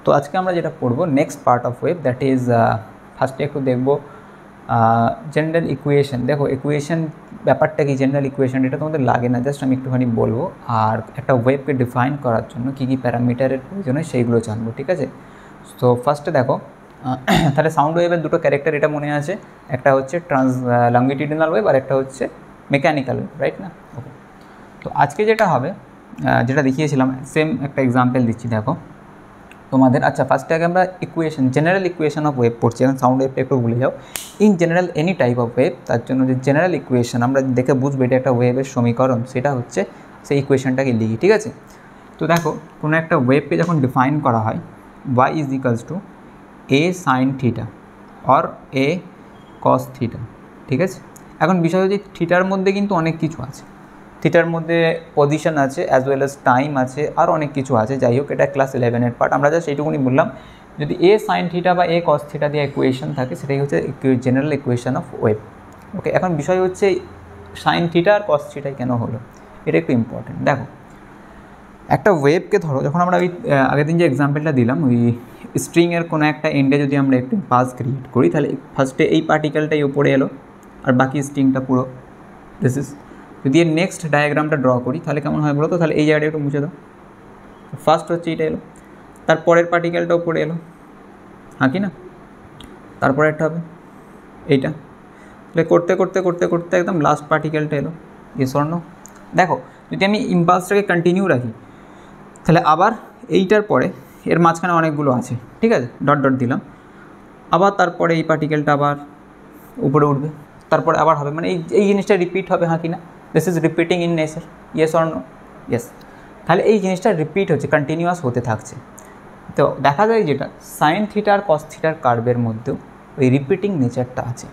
তো আজকে আমরা যেটা পড়ব next part of wave, that is ফার্স্টে একটু দেখব জেনারেল ইকুয়েশন। দেখো ইকুয়েশন ব্যাপারটা কি, জেনারেল ইকুয়েশন এটা তোমাদের লাগে না, জাস্ট আমি একটুখানি বলবো। আর একটা ওয়েভকে ডিফাইন করার জন্য কী কী প্যারামিটারের প্রয়োজন হয় সেইগুলো জানবো, ঠিক আছে। তো ফার্স্টে দেখো তাহলে সাউন্ড ওয়েভের দুটো ক্যারেক্টার এটা মনে আছে, একটা হচ্ছে লংগিটিউডিনাল ওয়েভ আর একটা হচ্ছে মেকানিক্যাল ওয়েভ, রাইট না? ওকে, তো আজকে যেটা হবে যেটা দেখিয়েছিলাম সেম একটা এক্সাম্পল দিচ্ছি দেখো তোমাদের। আচ্ছা ফার্স্টে আগে আমরা equation, general equation of wave পড়ছি, এখন সাউন্ড ওয়েভটা একটু ভুলে যাও। In general any type of wave, তার জন্য যে জেনারেল ইকুয়েশন আমরা দেখে বুঝবো এটা একটা ওয়েভের সমীকরণ, সেটা হচ্ছে সেই ইকুয়েশনটাকে লিখি, ঠিক আছে। তো দেখো কোনো একটা ওয়েভকে যখন ডিফাইন করা হয় y is equals two A sine theta or a cos theta, ঠিক আছে। এখন বিষয় হচ্ছে থিটার মধ্যে কিন্তু অনেক কিছু আছে, থিটার মধ্যে পজিশন আছে অ্যাজ ওয়েল অ্যাজ টাইম আছে, আর অনেক কিছু আছে। যাই হোক এটা ক্লাস 11-এর পার্ট, আমরা জাস্ট এইটুকুনি বললাম যদি এ সাইন থিটা বা এ কস থিটা দিয়ে ইকুয়েশন থাকে সেটাই হচ্ছে জেনারেল ইকুয়েশন অফ ওয়েভ। ওকে, এখন বিষয় হচ্ছে সাইন থিটা আর কস থিটাই কেন হলো, এটা একটু ইম্পর্টেন্ট। দেখো একটা ওয়েভকে ধরো, যখন আমরা ওই আগের দিন যে এক্সাম্পলটা দিলাম ওই স্ট্রিংয়ের কোনো একটা এন্ডে যদি আমরা একটু পাস ক্রিয়েট করি, তাহলে ফার্স্টে এই পার্টিকেলটাই উপরে এলো আর বাকি স্ট্রিংটা পুরো দিস ইজ। যদি এর নেক্সট ডায়াগ্রামটা ড্র করি তাহলে কেমন হয় বলো তো, তাহলে এই জায়গাটা একটু মুছে দাও। ফার্স্ট হচ্ছে এইটা এলো, তারপরের পার্টিকেলটা উপরে এলো, হ্যাঁ কি না, তারপরে একটা হবে এইটা, তাহলে করতে করতে করতে করতে একদম লাস্ট পার্টিকেলটা এলো, এই স্বর্ণ। দেখো যদি আমি ইম্পালসটাকে কন্টিনিউ রাখি তাহলে আবার এইটার পরে এর মাঝখানে অনেকগুলো আছে, ঠিক আছে, ডট ডট দিলাম, আবার তারপরে এই পার্টিকেলটা আবার উপরে উঠবে, তারপরে আবার হবে, মানে এই জিনিসটা রিপিট হবে, হ্যাঁ কি না, this is repeating in nature, yes or no? Yes. তাহলে এই জিনিসটা রিপিট হচ্ছে, কন্টিনিউয়াস হতে থাকছে। তো দেখা যায় যেটা সাইন থিটা আর কস থিটার কার্ভের মধ্যেও ওই রিপিটিং নেচারটা আছে,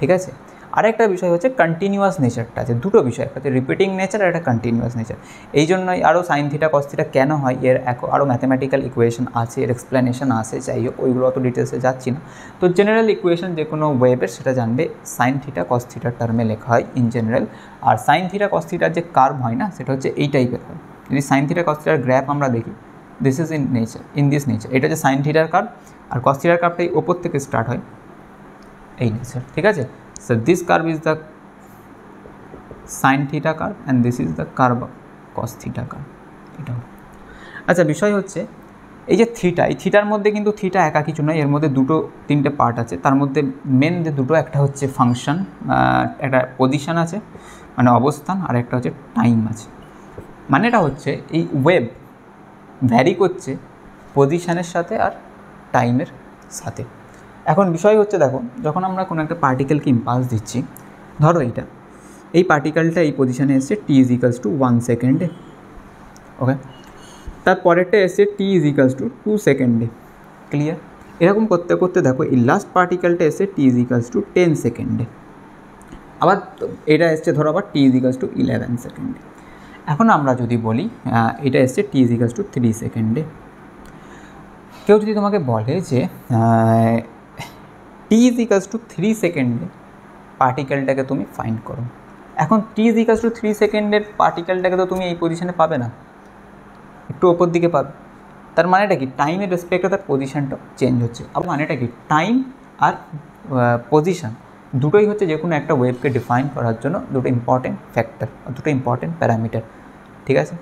ঠিক আছে। আরেকটা বিষয় হচ্ছে কন্টিনিউয়াস নেচারটা আছে, দুটো বিষয়, একটা হচ্ছে রিপিটিং নেচার আর একটা কন্টিনিউয়াস নেচার। এই জন্যই আরও সাইন থিটা কস থিটা কেন হয় এর আরও ম্যাথামেটিক্যাল ইকুয়েশন আছে, এর এক্সপ্লেনেশন আছে, যাই হোক ওইগুলো অত ডিটেলসে যাচ্ছি না। তো জেনারেল ইকুয়েশন যে কোনো ওয়েভের সেটা জানবে সাইন থিটা কস থিটার টার্মে লেখা হয় ইন জেনারেল। আর সাইন থিটা কস থিটার যে কার্ভ হয় না সেটা হচ্ছে এই টাইপের হয়। যদি সাইন থিটা কস থিটার গ্রাফ আমরা দেখি, this is in nature, in this nature, এটা হচ্ছে সাইন থিটার কার্ভ, আর কস থিটার কার্ভটাই ওপর থেকে স্টার্ট হয় এই নেচার, ঠিক আছে। So this curve is the sine theta curve and this is the curve of cos theta curve, এটা। আচ্ছা বিষয় হচ্ছে এই যে থিটা, এই থিটার মধ্যে কিন্তু থিটা একা কিছু নয়, এর মধ্যে দুটো তিনটে পার্ট আছে, তার মধ্যে মেন যে দুটো, একটা হচ্ছে ফাংশন, একটা পজিশন আছে মানে অবস্থান, আর একটা হচ্ছে টাইম আছে। মানে এটা হচ্ছে এই ওয়েভ ভ্যারি করছে পজিশনের সাথে আর টাইমের সাথে। এখন বিষয় হচ্ছে দেখো যখন আমরা কোনো একটা পার্টিকেলকে ইম্পালস দিচ্ছি, ধরো এইটা, এই পার্টিকেলটা এই পজিশনে এসছে টি ইজ ইকালস টু 1 সেকেন্ডে, ওকে, তারপরেরটা এসছে টি ইজ ইকালস টু 2 সেকেন্ডে, ক্লিয়ার। এরকম করতে করতে দেখো এই লাস্ট পার্টিকেলটা এসছে টি ইজ ইকালস টু 10 সেকেন্ডে, আবার এটা এসছে ধরো আবার টি ইজ ইকালস টু 11 সেকেন্ডে। এখন আমরা যদি বলি এটা এসছে টি ইজ ইকালস টু 3 সেকেন্ডে, কেউ যদি তোমাকে বলে যে টি ইজ ইকালস টু 3 সেকেন্ডে পার্টিকেলটাকে তুমি ফাইন্ড করো, এখন টি ইজ ইকালস টু 3 সেকেন্ডের পার্টিকেলটাকে তো তুমি এই পজিশনে পাবে না, একটু ওপর দিকে পাবে। তার মানেটা কি, টাইমের রেসপেক্টে তার পজিশনটা চেঞ্জ হচ্ছে। আবার মানেটা কি, টাইম আর পজিশন দুটোই হচ্ছে যে কোনো একটা ওয়েভকে ডিফাইন করার জন্য দুটো ইম্পর্টেন্ট ফ্যাক্টর, দুটো ইম্পর্টেন্ট প্যারামিটার, ঠিক আছে।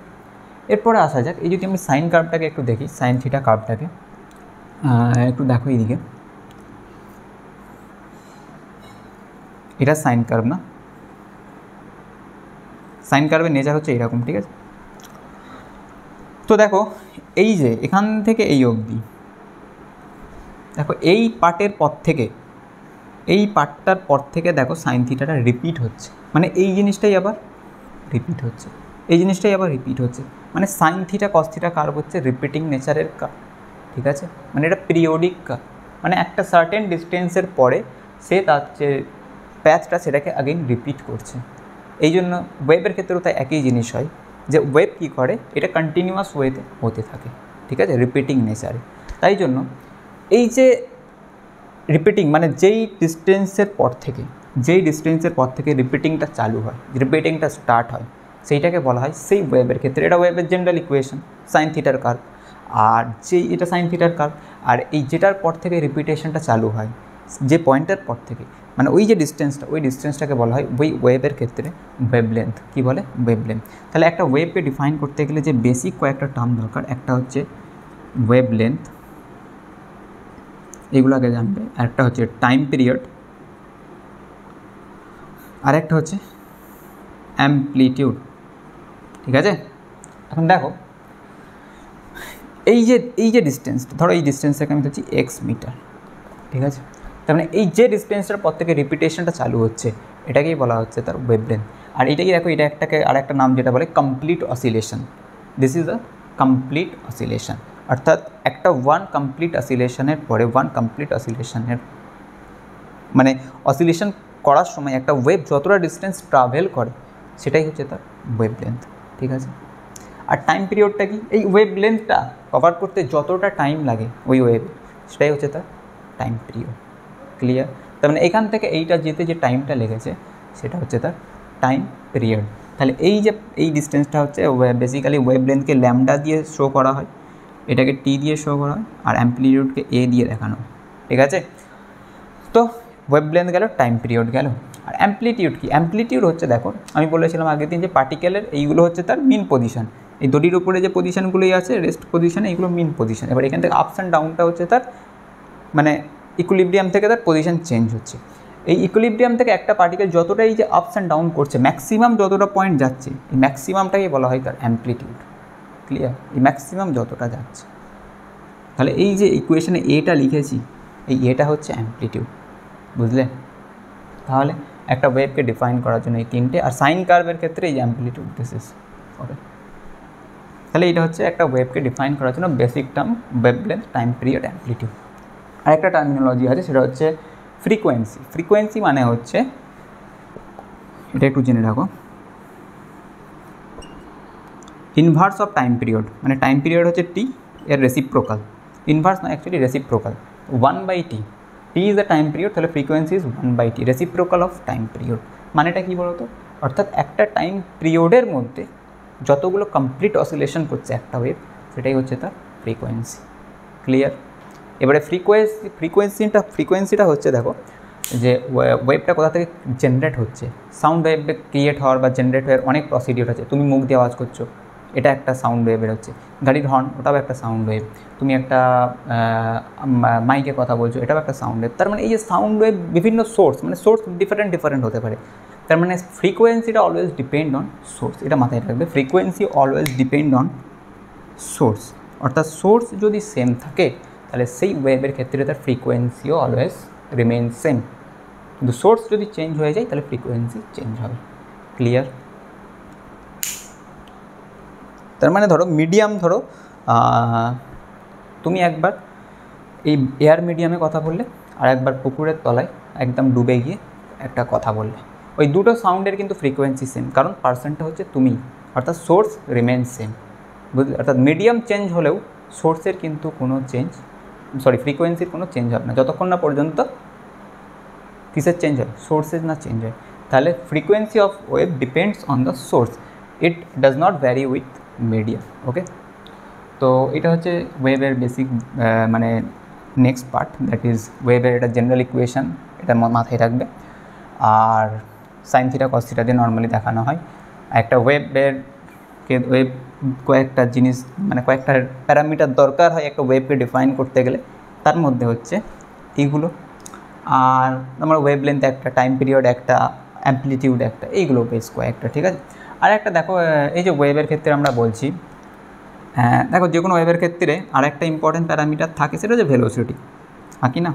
এরপরে আসা যাক, এই যদি আমি সাইন কার্ভটাকে একটু দেখি, সাইন থিটা কার্ভটাকে একটু দেখো এইদিকে, এটা সাইন কার্ভ না, সাইন কার্ভের নেচার হচ্ছে এইরকম, ঠিক আছে। তো দেখো এই যে এখান থেকে এই অবধি, দেখো এই পার্টের পর থেকে, এই পার্টটার পর থেকে দেখো সাইন থিটাটা রিপিট হচ্ছে, মানে এই জিনিসটাই আবার রিপিট হচ্ছে, এই জিনিসটাই আবার রিপিট হচ্ছে, মানে sign theta cos theta curve হচ্ছে রিপিটিং নেচারের কার্ভ, ঠিক আছে। মানে এটা পিরিয়ডিক কার্ভ, মানে একটা সার্টেন ডিস্টেন্সের পরে সে তার যে প্যাথটা সেটাকে আগেন রিপিট করছে। এই জন্য ওয়েভের ক্ষেত্রেও তাই একই জিনিস হয়, যে ওয়েভ কী করে, এটা কন্টিনিউয়াস ওয়েতে হতে থাকে, ঠিক আছে, রিপিটিং নেচারে। তাই জন্য এই যে রিপিটিং মানে যেই ডিস্টেন্সের পর থেকে রিপিটিংটা চালু হয়, রিপিটিংটা স্টার্ট হয়, সেইটাকে বলা হয় সেই ওয়েভের ক্ষেত্রে, এটা ওয়েভের জেনারেল ইকুয়েশন সাইন থিটার কার্ভ। আর যেই এটা সাইন থিটার কার্ভ, আর এই যেটার পর থেকে রিপিটেশনটা চালু হয়, যে পয়েন্টের পর থেকে, মানে ওই যে ডিস্টেন্সটা, ওই ডিস্টেন্সটাকে বলা হয় ওই ওয়েভের ক্ষেত্রে ওয়েভলেন্থ। কী বলে? ওয়েভলেন্থ। তাহলে একটা ওয়েভকে ডিফাইন করতে গেলে যে বেসিক কয়েকটা টার্ম দরকার, একটা হচ্ছে ওয়েভলেন্থ, এগুলো আগে জানবে, একটা হচ্ছে টাইম পিরিয়ড, আর একটা হচ্ছে অ্যাম্প্লিটিউড। ঠিক আছে? এখন দেখো এই যে ডিস্টেন্স, ধরো এই ডিস্টেন্সটাকে আমি ধরছি এক্স মিটার। ঠিক আছে? তার মানে এই যে ডিস্টেন্সটার পর থেকে রিপিটেশনটা চালু হচ্ছে, এটাকেই বলা হচ্ছে তার ওয়েভলেন্থ। আর এটাকে দেখো, এটা একটাকে আর একটা নাম যেটা বলে complete oscillation. This is a complete oscillation. অর্থাৎ একটা ওয়ান কমপ্লিট অসিলেশনের পরে, ওয়ান কমপ্লিট অসিলেশনের মানে অসিলেশন করার সময় একটা ওয়েভ যতটা ডিস্টেন্স ট্রাভেল করে সেটাই হচ্ছে তার ওয়েভলেন্থ। ঠিক আছে? আর টাইম পিরিয়ডটা কি? এই ওয়েভলেন্থটা কভার করতে যতটা টাইম লাগে ওই ওয়েভে, সেটাই হচ্ছে তার টাইম পিরিয়ড। ক্লিয়ার? তার মানে এখান থেকে এইটা যেতে যে টাইমটা লেগেছে সেটা হচ্ছে তার টাইম পিরিয়ড। তাহলে এই ডিস্টেন্সটা হচ্ছে বেসিক্যালি ওয়েভলেন্থকে ল্যামডা দিয়ে শো করা হয়, এটাকে টি দিয়ে শো করা হয়, আর অ্যাম্প্লিটিউডকে এ দিয়ে দেখানো হয়। ঠিক আছে? তো ওয়েভলেন্থ গেল, টাইম পিরিয়ড গেল। আর অ্যাম্প্লিটিউড কি? অ্যাম্প্লিটিউড হচ্ছে, দেখো আমি বলেছিলাম আগের দিন যে পার্টিকেলের এইগুলো হচ্ছে তার মিন পজিশন, এই দড়ির উপরে যে পজিশনগুলোই আছে রেস্ট পজিশনে, এইগুলো মিন পজিশন। এবার এখান থেকে আপস অ্যান্ড ডাউনটা হচ্ছে তার মানে ইকুইলিব্রিয়াম থেকে তার পজিশন চেঞ্জ হচ্ছে। এই ইকুইলিব্রিয়াম থেকে একটা পার্টিকেল যতটা এই যে আপস অ্যান্ড ডাউন করছে, ম্যাক্সিমাম যতটা পয়েন্ট যাচ্ছে, এই ম্যাক্সিমামটাকে বলা হয় তার অ্যাম্প্লিটিউড। ক্লিয়ার? এই ম্যাক্সিমাম যতটা যাচ্ছে। তাহলে এই যে ইকুয়েশনে এটা লিখেছি, এই এটা হচ্ছে অ্যাম্প্লিটিউড। বুঝলে? তাহলে একটা ওয়েভকে ডিফাইন করার জন্য এই তিনটে, আর সাইন কার্ভের ক্ষেত্রে এই অ্যাম্প্লিটিউড দিস ইজ। ওকে, তাহলে এটা হচ্ছে একটা ওয়েভকে ডিফাইন করার জন্য basic term wavelength, time period, amplitude. আর একটা টার্মিনোলজি আছে, সেটা হচ্ছে ফ্রিকোয়েন্সি। ফ্রিকোয়েন্সি মানে হচ্ছে, এটা একটু জেনে রাখো, ইনভার্স অফ টাইম পিরিয়ড। মানে টাইম পিরিয়ড হচ্ছে টি, এর রেসিপ্রোকাল। ইনভার্স না, actually reciprocal. 1/t, T is the time period, তাহলে frequency is 1/t, reciprocal of time period. মানেটা কী বলো তো? অর্থাৎ একটা টাইম পিরিয়ডের মধ্যে যতগুলো কমপ্লিট অসিলেশন করছে একটা ওয়েভ, সেটাই হচ্ছে তার ফ্রিকোয়েন্সি। ক্লিয়ার? এবারে ফ্রিকোয়েন্সিটা হচ্ছে, দেখো যে ওয়েভটা কোথা থেকে জেনারেট হচ্ছে। সাউন্ড ওয়েভ ক্রিয়েট হওয়ার বা জেনারেট হওয়ার অনেক প্রসিডিওর আছে। তুমি মুখ দিয়ে আওয়াজ করছো, এটা একটা সাউন্ড ওয়েভ বেরোচ্ছে। গাড়ির হর্ন, ওটাও একটা সাউন্ড ওয়েভ। তুমি একটা মাইকে কথা বলছো, এটাও একটা সাউন্ড ওয়েভ। তার মানে এই যে সাউন্ড ওয়েভ বিভিন্ন সোর্স, মানে সোর্স ডিফারেন্ট হতে পারে। তার মানে ফ্রিকোয়েন্সিটা অলওয়েজ ডিপেন্ড অন সোর্স, এটা মাথায় রাখবে। Frequency always depend on source. অর্থাৎ সোর্স যদি সেম থাকে, তাহলে সেই ওয়েভের ক্ষেত্রে তার ফ্রিকোয়েন্সিও অলওয়েজ রিমেইন সেম। কিন্তু সোর্স যদি চেঞ্জ হয়ে যায়, তাহলে ফ্রিকোয়েন্সি চেঞ্জ হবে। ক্লিয়ার? তার মানে ধরো মিডিয়াম, ধরো তুমি একবার এই এয়ার মিডিয়ামে কথা বললে, আর একবার পুকুরের তলায় একদম ডুবে গিয়ে একটা কথা বললে, ওই দুটো সাউন্ডের কিন্তু ফ্রিকোয়েন্সি সেম, কারণ পার্সনটা হচ্ছে তুমি, অর্থাৎ সোর্স রিমেইন সেম। বুঝলে? অর্থাৎ মিডিয়াম চেঞ্জ হলেও সোর্সের কিন্তু কোনো ফ্রিকোয়েন্সির কোনো চেঞ্জ হবে না, যতক্ষণ না পর্যন্ত কিসের চেঞ্জ হয়? সোর্সের না চেঞ্জ হয়। তাহলে frequency of wave depends on the source, it does not vary with medium. Okay, তো এটা হচ্ছে ওয়েভের বেসিক মানে নেক্সট পার্ট, দ্যাট ইজ ওয়েভের এটা জেনারেল ইকুয়েশান, এটা মাথায় রাখবে। আর সাইন থিটা কস থিটা দিয়ে নর্মালি দেখানো হয়। একটা ওয়েভ কয়েকটা জিনিস, মানে কয়েকটা প্যারামিটার দরকার হয় একটা ওয়েভকে ডিফাইন করতে গেলে, তার মধ্যে হচ্ছে এইগুলো। আর আমার ওয়েভলেন্থ একটা, টাইম পিরিয়ড একটা, অ্যাম্প্লিটিউড একটা, এইগুলো বেশ কয়েকটা। ঠিক আছে? আর একটা দেখো, এই যে ওয়েভের ক্ষেত্রে আমরা বলছি, দেখো যে কোনো ওয়েভের ক্ষেত্রে আর একটা ইম্পর্টেন্ট প্যারামিটার থাকে, সেটা হচ্ছে ভেলোসিটি। কি না?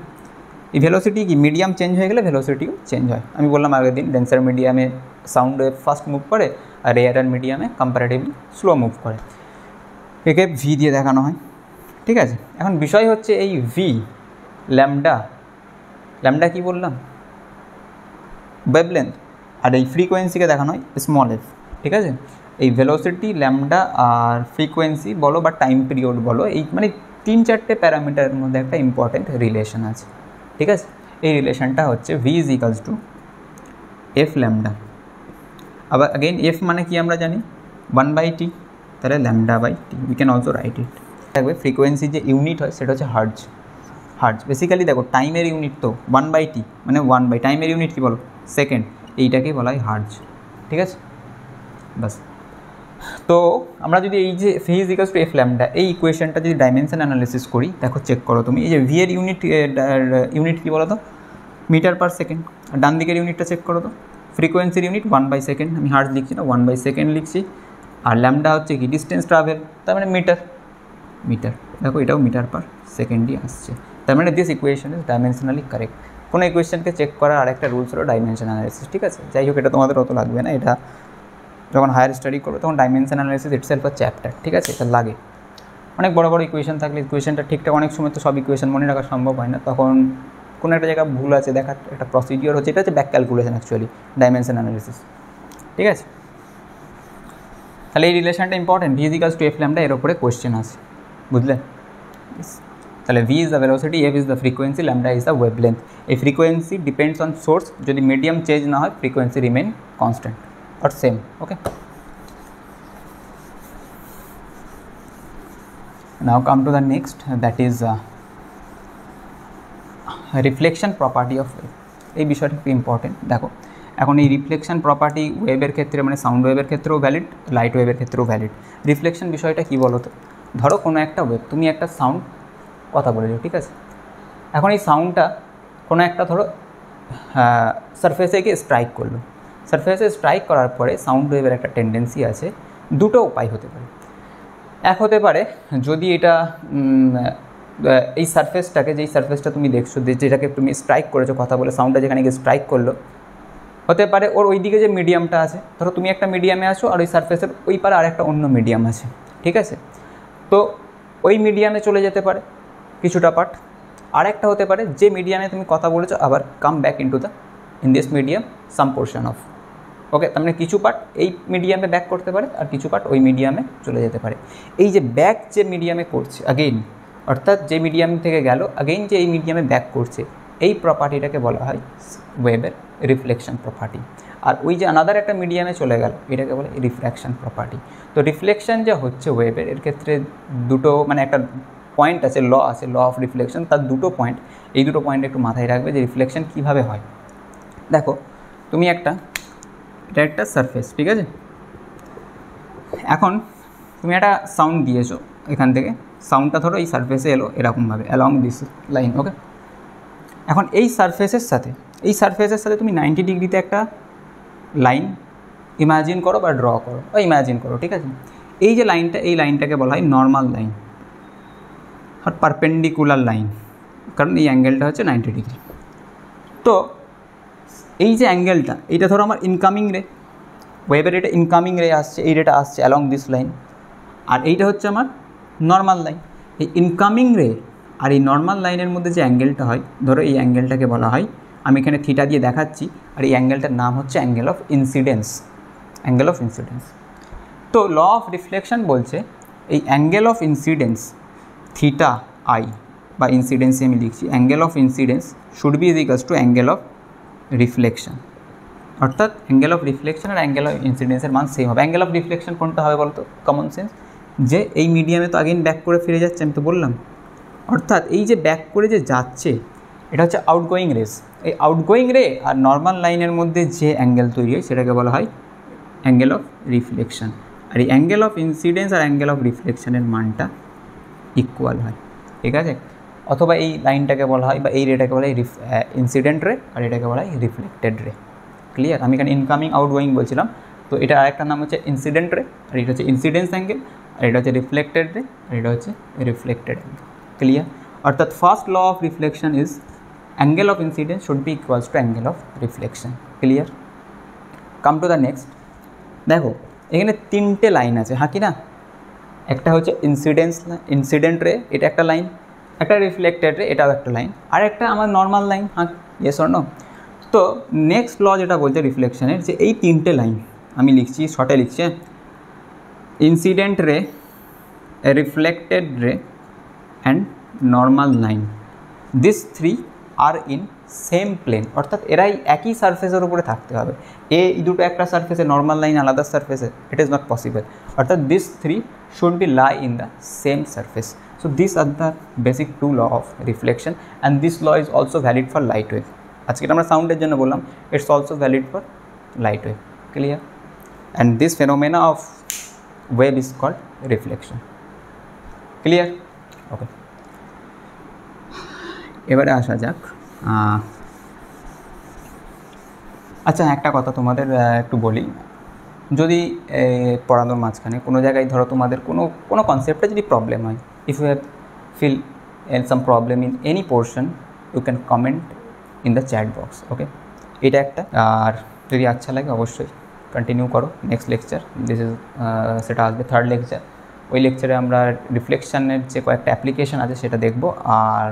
এই ভেলোসিটি কি, মিডিয়াম চেঞ্জ হয়ে গেলে ভেলোসিটিও চেঞ্জ হয়। আমি বললাম আগের দিন, ডেন্সার মিডিয়ামে সাউন্ড ওয়েভ ফাস্ট মুভ করে, আর রেয়ার মিডিয়ামে কম্পারেটিভলি স্লো মুভ করে। একে ভি দিয়ে দেখানো হয়। ঠিক আছে? এখন বিষয় হচ্ছে এই ভি, ল্যামডা কি বললাম? ওয়েভলেন্থ। আর এই ফ্রিকোয়েন্সিকে দেখানো হয় স্মল এফ। ঠিক আছে? এই ভেলোসিটি, ল্যামডা আর ফ্রিকোয়েন্সি বলো বা টাইম পিরিয়ড বলো, এই মানে 3-4টে প্যারামিটারের মধ্যে একটা ইম্পর্টেন্ট রিলেশন আছে। ঠিক আছে? এই রিলেশনটা হচ্ছে V is equals to F lambda. আবার अगेन এফ মানে কি আমরা জানি 1/t, তাহলে lambda by T, we can also write it. থাকবে ফ্রিকোয়েন্সি যে ইউনিট হয় সেটা হচ্ছে হার্জ। হার্জ বেসিক্যালি দেখো টাইমের ইউনিট তো 1/t মানে 1/, টাইমের ইউনিট কী বলো সেকেন্ড, এইটাকেই বলা হয় হার্জ। ঠিক আছে, বাস। তো আমরা যদি এই যে V is equals two F lambda এই ইকুয়েশনটা যদি ডাইমেনশন অ্যানালিসিস করি, দেখো চেক করো তুমি এই যে ভি এর ইউনিট কী বলো তো মিটার পার সেকেন্ড, আর ডান দিকের ইউনিটটা চেক করো তো ফ্রিকোয়েন্সির ইউনিট 1/সেকেন্ড, আমি হার্জ লিখছি না 1/সেকেন্ড লিখছি, আর ল্যামডা হচ্ছে কি ডিস্টেন্স ট্রাভেল, তার মানে মিটার। দেখো এটাও মিটার পার সেকেন্ডই আসছে, তার মানে this equation is dimensionally correct. কোনো ইকুয়েশনকে চেক করার আরেকটা রুলস হলো ডাইমেনশন অ্যানালিসিস। ঠিক আছে, যাই হোক এটা তোমাদের অত লাগবে না, এটা যখন হায়ার স্টাডি করবে তখন ডাইমেনশন অ্যানালিসিস ইটসেলফ আর চ্যাপ্টার। ঠিক আছে, এটা লাগে। অনেক বড় বড় ইকুয়েশন থাকলে ইকুয়েশনটা ঠিকঠাক অনেক সময় তো সব ইকুয়েশন মনে রাখা সম্ভব হয় না, তখন কোনো একটা জায়গায় ভুল আছে দেখার একটা প্রসিডিওর হচ্ছে, এটা হচ্ছে back calculation actually dimension analysis. ঠিক আছে, তাহলে এই রিলেশনটা important, V is equals two F lambda, এর উপরে কোয়েশ্চেন আছে, বুঝলেন? তাহলে V is the velocity, F is the frequency, lambda is the wavelength. এই ফ্রিকোয়েন্সি ডিপেন্ডস অন সোর্স, যদি মিডিয়াম চেঞ্জ না হয় frequency remain constant or same. Okay, now come to the next, that is reflection property of wave. এই বিষয়টা খুব important. দেখো এখন এই রিফ্লেকশন প্রপার্টি ওয়েভের ক্ষেত্রে মানে সাউন্ড ওয়েভের ক্ষেত্রেও ভ্যালিড, লাইট ওয়েভের ক্ষেত্রেও ভ্যালিড। রিফ্লেকশন বিষয়টা কী বলো তো, ধরো কোনো একটা ওয়েভ, তুমি একটা সাউন্ড কথা বলেছো, ঠিক আছে, এখন এই সাউন্ডটা কোনো একটা ধরো সারফেসে গিয়ে স্ট্রাইক করলো, সারফেসে স্ট্রাইক করার পরে সাউন্ড ওয়েভের একটা টেন্ডেন্সি আছে, দুটো উপায় হতে পারে। এক হতে পারে যদি এটা এই সারফেসটাকে, যেই সারফেসটা তুমি দেখছো, যেটাকে তুমি স্ট্রাইক করেছো কথা বলে, সাউন্ডটা যেখানে গিয়ে স্ট্রাইক করলো, হতে পারে ওর ওই দিকে যে মিডিয়ামটা আছে, ধরো তুমি একটা মিডিয়ামে আছো আর ওই সারফেসের ওই পারে আর একটা অন্য মিডিয়াম আছে, ঠিক আছে, তো ওই মিডিয়ামে চলে যেতে পারে কিছুটা পার্ট। আর একটা হতে পারে যে মিডিয়ামে তুমি কথা বলেছো আবার come back in this medium some portion of, okay, তার মানে কিছু পার্ট এই মিডিয়ামে ব্যাক করতে পারে আর কিছু পার্ট ওই মিডিয়ামে চলে যেতে পারে। এই যে ব্যাক যে মিডিয়ামে করছে আগেইন, অর্থাৎ যে মিডিয়াম থেকে গেল আগেইন যে এই মিডিয়ামে ব্যাক করছে, এই প্রপার্টিটাকে বলা হয় ওয়েভের রিফ্লেকশন প্রপার্টি। আর ওই যে আনাদার একটা মিডিয়ামে চলে গেল এটাকে বলে রিফ্র্যাকশন প্রপার্টি। তো রিফ্লেকশন যে হচ্ছে ওয়েভের, এর ক্ষেত্রে দুটো মানে একটা পয়েন্ট আছে, ল আছে, ল অফ রিফ্লেকশন, তার দুটো পয়েন্ট, এই দুটো পয়েন্ট একটু মাথায় রাখবে যে রিফ্লেকশন কীভাবে হয়। দেখো তুমি এটা একটা সারফেস, ঠিক আছে, এখন তুমি একটা সাউন্ড দিয়েছো এখান থেকে, সাউন্ডটা ধরো এই সারফেসে এলো এরকমভাবে অ্যালং দিস লাইন, ওকে, এখন এই সারফেসের সাথে তুমি 90 ডিগ্রিতে একটা লাইন ইমাজিন করো বা ড্র করো বা ইমাজিন করো, ঠিক আছে, এই যে লাইনটা, এই লাইনটাকে বলা হয় নর্মাল লাইন আর পারপেন্ডিকুলার লাইন, কারণ এই অ্যাঙ্গেলটা হচ্ছে 90 ডিগ্রি। তো এই যে অ্যাঙ্গেলটা, এইটা ধরো আমার ইনকামিং রে, ওয়েভের এটা ইনকামিং রে আসছে, এই রেটা আসছে অ্যালং দিস লাইন, আর এইটা হচ্ছে আমার নর্মাল লাইন। এই ইনকামিং রে আর এই নর্মাল লাইনের মধ্যে যে অ্যাঙ্গেলটা হয়, ধরো এই অ্যাঙ্গেলটাকে বলা হয়, আমি এখানে থিটা দিয়ে দেখাচ্ছি, আর এই অ্যাঙ্গেলটার নাম হচ্ছে angle of incidence, angle of incidence. তো ল অফ রিফ্লেকশন বলছে এই angle of incidence theta I বা ইনসিডেন্সে আমি লিখছি, angle of incidence should be is equals to angle of reflection, অর্থাৎ অ্যাঙ্গেল অফ রিফ্লেকশন আর অ্যাঙ্গেল অফ ইনসিডেন্সের মান সেম হবে। অ্যাঙ্গেল অফ রিফ্লেকশন কোনটা হবে বলতো, কমন সেন্স, যে এই মিডিয়ামে তো আগেইন ব্যাক করে ফিরে যাচ্ছে, আমি তো বললাম, অর্থাৎ এই যে ব্যাক করে যে যাচ্ছে এটা হচ্ছে আউটগোয়িং রেস, এই আউটগোয়িং রে আর নর্মাল লাইনের মধ্যে যে অ্যাঙ্গেল তৈরি হয় সেটাকে বলা হয় অ্যাঙ্গেল অফ রিফ্লেকশন। আর এই অ্যাঙ্গেল অফ ইনসিডেন্স আর অ্যাঙ্গেল অফ রিফ্লেকশনের মানটা ইকুয়াল হয়, ঠিক আছে, অথবা এই লাইনটাকে বলা হয় বা এই রেটাকে বলা হয় ইনসিডেন্ট রে আর এটাকে বলা হয় রিফ্লেক্টেড রে। ক্লিয়ার? আমি এখানে ইনকামিং আউটগোয়িং বলছিলাম, তো এটা আরেকটা নাম হচ্ছে ইনসিডেন্ট রে, আর এটা হচ্ছে ইনসিডেন্স অ্যাঙ্গেল, আর এটা হচ্ছে রিফ্লেক্টেড রে, আর এটা হচ্ছে রিফ্লেক্টেড অ্যাঙ্গেল। ক্লিয়ার? অর্থাৎ first law of reflection is angle of incidence should be equals to angle of reflection. Clear? Come to the next. দেখো এখানে তিনটে লাইন আছে, হ্যাঁ কি না, একটা হচ্ছে ইনসিডেন্ট রে, এটা একটা লাইন, একটা রিফ্লেক্টেড রে, এটাও একটা লাইন, আর একটা আমার নর্মাল লাইন, হ্যাঁ, ইয়েস অর নো। তো নেক্সট ল যেটা বলছে রিফ্লেকশনের, যে এই তিনটে লাইন আমি লিখছি, শর্টে লিখছি, incident ray, reflected ray and normal line, this three are in same plane, অর্থাৎ এরাই একই সারফেসের উপরে থাকতে হবে। এই দুটো একটা সারফেসে, নর্মাল লাইন আলাদা সারফেসে, ইট ইজ নট পসিবল, অর্থাৎ this three should be lie in the same surface. So these are the basic two law of reflection, and this law is also valid for light wave. আজকে আমরা সাউন্ডের জন্য বললাম, it's also valid for light wave. Clear? And this phenomena of wave is called reflection. Clear? Okay. এবারে আসা যাক, আচ্ছা একটা কথা তোমাদের একটু বলি, যদি পড়ানোর মাঝখানে কোনো জায়গায় ধরো তোমাদের কোনো কনসেপ্টে যদি প্রবলেম হয়, if you have feel some problem in any portion, you can comment in the chat box. Okay, এটা একটা। আর যদি আচ্ছা লাগে অবশ্যই কন্টিনিউ করো। নেক্সট লেকচার সেটা আসবে থার্ড লেকচার। ওই লেকচারে আমরা রিফ্লেকশানের যে কয়েকটা অ্যাপ্লিকেশান আছে সেটা দেখব, আর